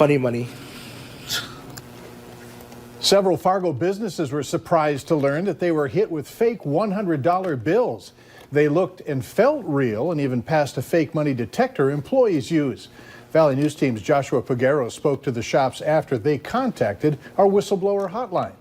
funny money. Several Fargo businesses were surprised to learn that they were hit with fake $100 bills. They looked and felt real and even passed a fake money detector employees use. Valley News Team's Joshua Peguero spoke to the shops after they contacted our whistleblower hotline.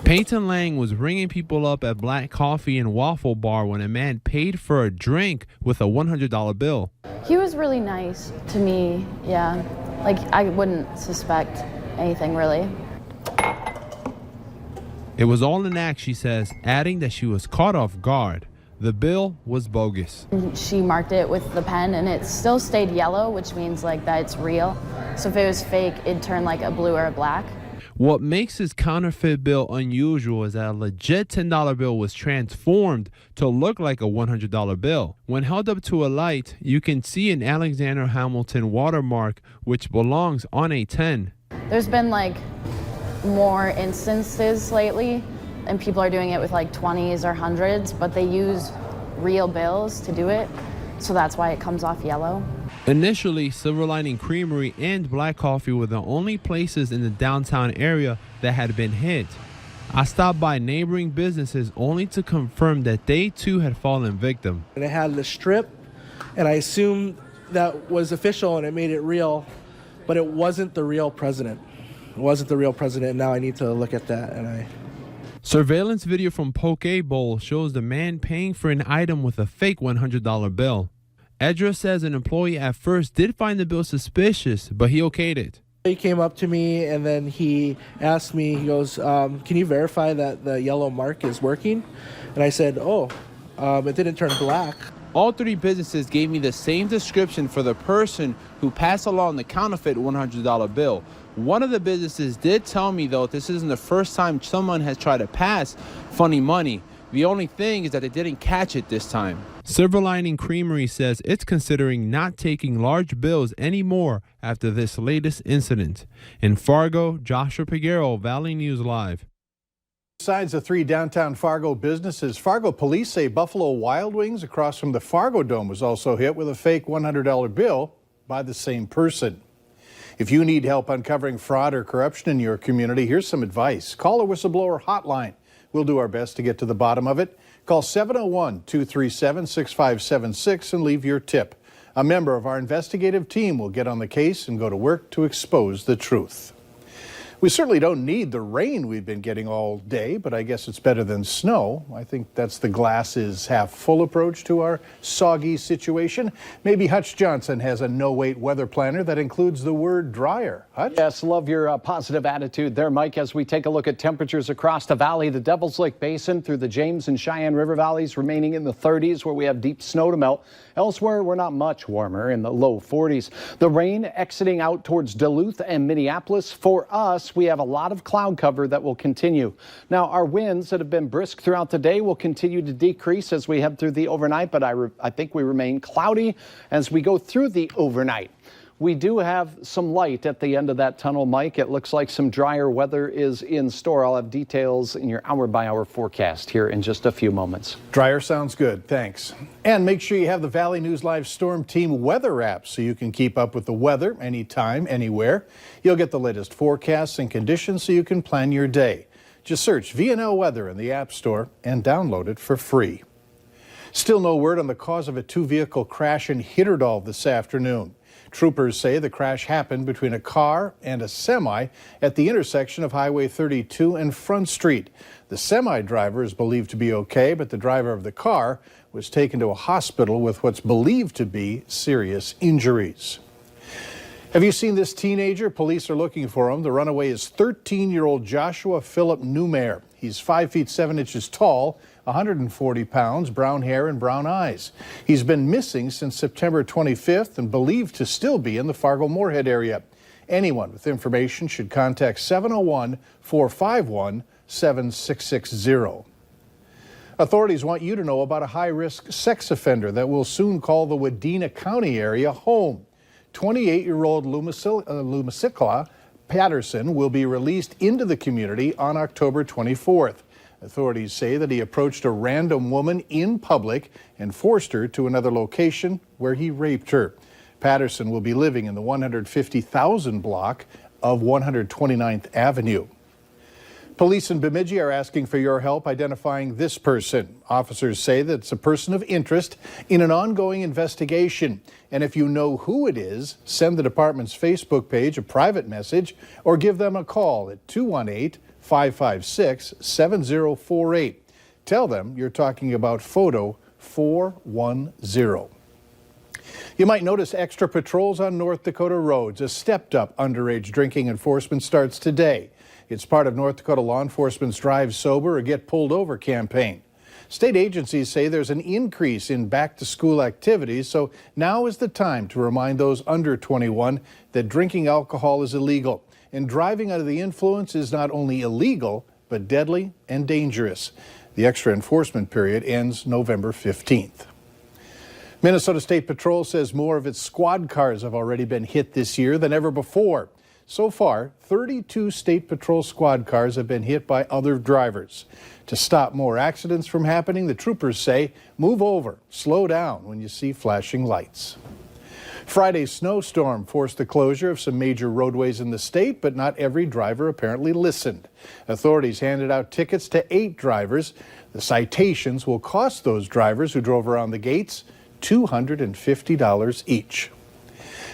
Peyton Lang was ringing people up at Black Coffee and Waffle Bar when a man paid for a drink with a $100 bill. He was really nice to me, yeah. Like, I wouldn't suspect anything, really. It was all an act, she says, adding that she was caught off guard. The bill was bogus. She marked it with the pen, and it still stayed yellow, which means like that it's real. So if it was fake, it'd turn like a blue or a black. What makes this counterfeit bill unusual is that a legit $10 bill was transformed to look like a $100 bill. When held up to a light, you can see an Alexander Hamilton watermark, which belongs on a 10. There's been like more instances lately, and people are doing it with like 20s or 100s, but they use real bills to do it, so that's why it comes off yellow. Initially, Silver Lining Creamery and Black Coffee were the only places in the downtown area that had been hit. I stopped by neighboring businesses only to confirm that they too had fallen victim. And it had the strip, and I assumed that was official and it made it real, but it wasn't the real president. It wasn't the real president. Now I need to look at that. Surveillance video from Poke Bowl shows the man paying for an item with a fake $100 bill. Edra says an employee at first did find the bill suspicious, but he okayed it. He came up to me and then he asked me, he goes, can you verify that the yellow mark is working? And I said, it didn't turn black. All three businesses gave me the same description for the person who passed along the counterfeit $100 bill. One of the businesses did tell me, though, this isn't the first time someone has tried to pass funny money. The only thing is that they didn't catch it this time. Silver Lining Creamery says it's considering not taking large bills anymore after this latest incident. In Fargo, Joshua Peguero, Valley News Live. Besides the three downtown Fargo businesses, Fargo police say Buffalo Wild Wings across from the Fargo Dome was also hit with a fake $100 bill by the same person. If you need help uncovering fraud or corruption in your community, here's some advice. Call a whistleblower hotline. We'll do our best to get to the bottom of it. Call 701-237-6576 and leave your tip. A member of our investigative team will get on the case and go to work to expose the truth. We certainly don't need the rain we've been getting all day, but I guess it's better than snow. I think that's the glass is half full approach to our soggy situation. Maybe Hutch Johnson has a no-wait weather planner that includes the word dryer. Hutch? Yes, love your positive attitude there, Mike, as we take a look at temperatures across the valley. The Devil's Lake Basin through the James and Cheyenne River valleys remaining in the 30s where we have deep snow to melt. Elsewhere, we're not much warmer in the low 40s. The rain exiting out towards Duluth and Minneapolis. For us, we have a lot of cloud cover that will continue. Now, our winds that have been brisk throughout the day will continue to decrease as we head through the overnight, but I think we remain cloudy as we go through the overnight. We do have some light at the end of that tunnel, Mike. It looks like some drier weather is in store. I'll have details in your hour-by-hour forecast here in just a few moments. Drier sounds good, thanks. And make sure you have the Valley News Live Storm Team weather app so you can keep up with the weather anytime, anywhere. You'll get the latest forecasts and conditions so you can plan your day. Just search VNL Weather in the App Store and download it for free. Still no word on the cause of a two-vehicle crash in Hitterdal this afternoon. Troopers say the crash happened between a car and a semi at the intersection of Highway 32 and Front Street. The semi driver is believed to be okay, but the driver of the car was taken to a hospital with what's believed to be serious injuries. Have you seen this teenager? Police are looking for him. The runaway is 13-year-old Joshua Philip Newmare. He's 5 feet 7 inches tall, 140 pounds, brown hair and brown eyes. He's been missing since September 25th and believed to still be in the Fargo-Moorhead area. Anyone with information should contact 701-451-7660. Authorities want you to know about a high-risk sex offender that will soon call the Wadena County area home. 28-year-old Lumasikla Patterson will be released into the community on October 24th. Authorities say that he approached a random woman in public and forced her to another location where he raped her. Patterson will be living in the 150,000 block of 129th Avenue. Police in Bemidji are asking for your help identifying this person. Officers say that it's a person of interest in an ongoing investigation. And if you know who it is, send the department's Facebook page a private message or give them a call at 218-556-7048. Tell them you're talking about photo 410. You might notice extra patrols on North Dakota roads. A stepped-up underage drinking enforcement starts today. It's part of North Dakota law enforcement's Drive Sober or Get Pulled Over campaign. State agencies say there's an increase in back-to-school activities, so now is the time to remind those under 21 that drinking alcohol is illegal. And driving under the influence is not only illegal, but deadly and dangerous. The extra enforcement period ends November 15th. Minnesota State Patrol says more of its squad cars have already been hit this year than ever before. So far, 32 State Patrol squad cars have been hit by other drivers. To stop more accidents from happening, the troopers say, move over, slow down when you see flashing lights. Friday's snowstorm forced the closure of some major roadways in the state, but not every driver apparently listened. Authorities handed out tickets to 8 drivers. The citations will cost those drivers who drove around the gates $250 each.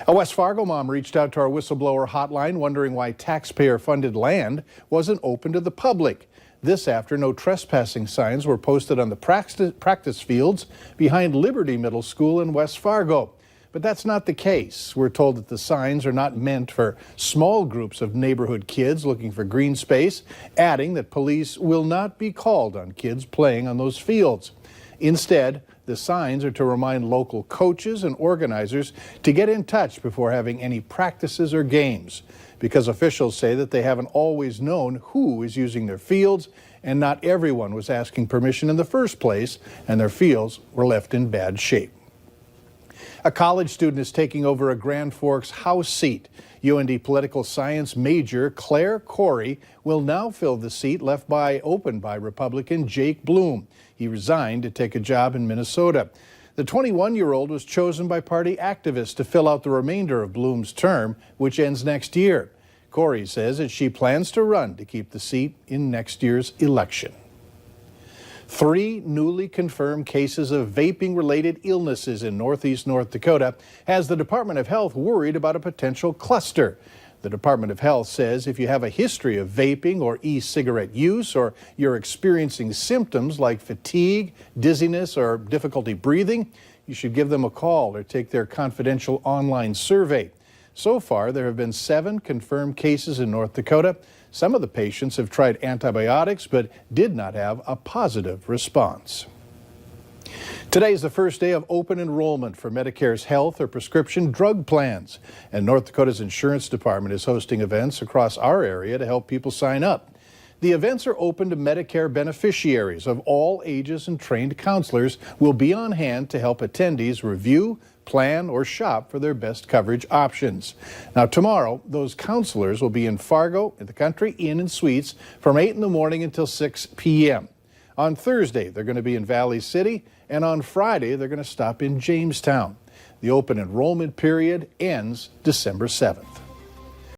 A West Fargo mom reached out to our whistleblower hotline wondering why taxpayer-funded land wasn't open to the public. This after no trespassing signs were posted on the practice fields behind Liberty Middle School in West Fargo. But that's not the case. We're told that the signs are not meant for small groups of neighborhood kids looking for green space, adding that police will not be called on kids playing on those fields. Instead, the signs are to remind local coaches and organizers to get in touch before having any practices or games, because officials say that they haven't always known who is using their fields, and not everyone was asking permission in the first place, and their fields were left in bad shape. A college student is taking over a Grand Forks House seat. UND political science major Claire Corey will now fill the seat left open by Republican Jake Bloom. He resigned to take a job in Minnesota. The 21-year-old was chosen by party activists to fill out the remainder of Bloom's term, which ends next year. Corey says that she plans to run to keep the seat in next year's election. 3 newly confirmed cases of vaping-related illnesses in northeast North Dakota has the Department of Health worried about a potential cluster. The Department of Health says if you have a history of vaping or e-cigarette use, or you're experiencing symptoms like fatigue, dizziness, or difficulty breathing, you should give them a call or take their confidential online survey. So far, there have been 7 confirmed cases in North Dakota. Some of the patients have tried antibiotics but did not have a positive response. Today is the first day of open enrollment for Medicare's health or prescription drug plans, and North Dakota's insurance department is hosting events across our area to help people sign up. The events are open to Medicare beneficiaries of all ages, and trained counselors will be on hand to help attendees review, plan, or shop for their best coverage options. Now, tomorrow, those counselors will be in Fargo at the Country Inn and Suites from 8 in the morning until 6 p.m. On Thursday, they're going to be in Valley City, and on Friday, they're going to stop in Jamestown. The open enrollment period ends December 7th.